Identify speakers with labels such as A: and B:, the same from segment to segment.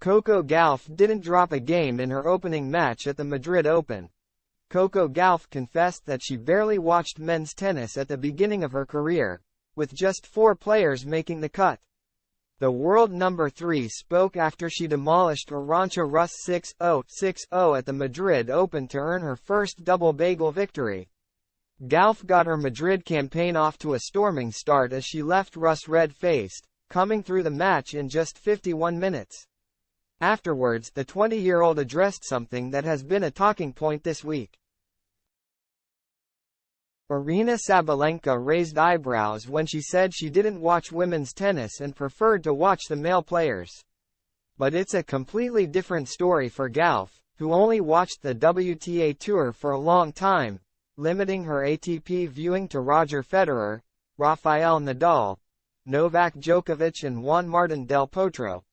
A: Coco Gauff didn't drop a game in her opening match at the Madrid Open. Coco Gauff confessed that she barely watched men's tennis at the beginning of her career, with just 4 players making the cut. The world number 3 spoke after she demolished Arantxa Rus 6-0, 6-0 at the Madrid Open to earn her first double bagel victory. Gauff got her Madrid campaign off to a storming start as she left Rus red-faced, coming through the match in just 51 minutes. Afterwards, the 20-year-old addressed something that has been a talking point this week. Aryna Sabalenka raised eyebrows when she said she didn't watch women's tennis and preferred to watch the male players. But it's a completely different story for Gauff, who only watched the WTA Tour for a long time, limiting her ATP viewing to Roger Federer, Rafael Nadal, Novak Djokovic and Juan Martín del Potro.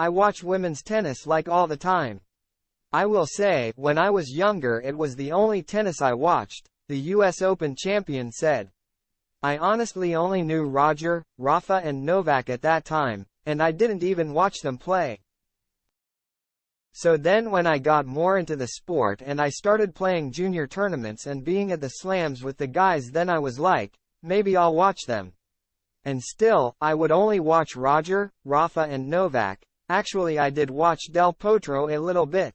A: I watch women's tennis like all the time. I will say, when I was younger it was the only tennis I watched, the US Open champion said. I honestly only knew Roger, Rafa and Novak at that time, and I didn't even watch them play. So then when I got more into the sport and I started playing junior tournaments and being at the slams with the guys, then I was like, maybe I'll watch them. And still, I would only watch Roger, Rafa and Novak. Actually I did watch Del Potro a little bit.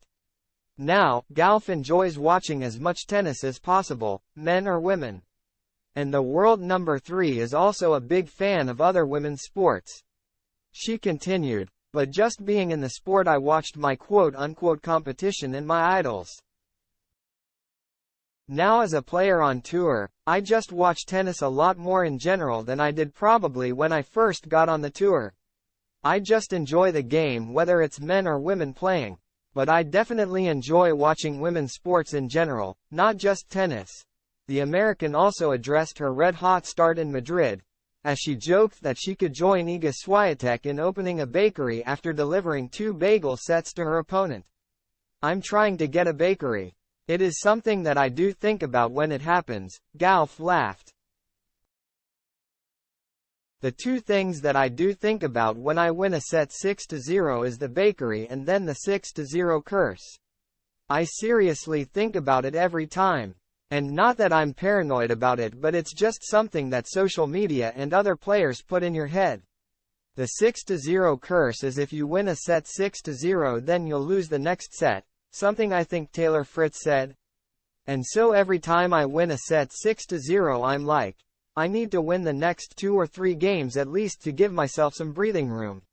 A: Now, Gauff enjoys watching as much tennis as possible, men or women. And the world number 3 is also a big fan of other women's sports. She continued, but just being in the sport I watched my quote-unquote competition and my idols. Now as a player on tour, I just watch tennis a lot more in general than I did probably when I first got on the tour. I just enjoy the game whether it's men or women playing. But I definitely enjoy watching women's sports in general, not just tennis. The American also addressed her red-hot start in Madrid, as she joked that she could join Iga Swiatek in opening a bakery after delivering 2 bagel sets to her opponent. I'm trying to get a bakery. It is something that I do think about when it happens, Gauff laughed. The 2 things that I do think about when I win a set 6-0 is the bakery and then the 6-0 curse. I seriously think about it every time. And not that I'm paranoid about it, but it's just something that social media and other players put in your head. The 6-0 curse is if you win a set 6-0 then you'll lose the next set, something I think Taylor Fritz said. And so every time I win a set 6-0 I'm like, I need to win the next 2 or 3 games at least to give myself some breathing room.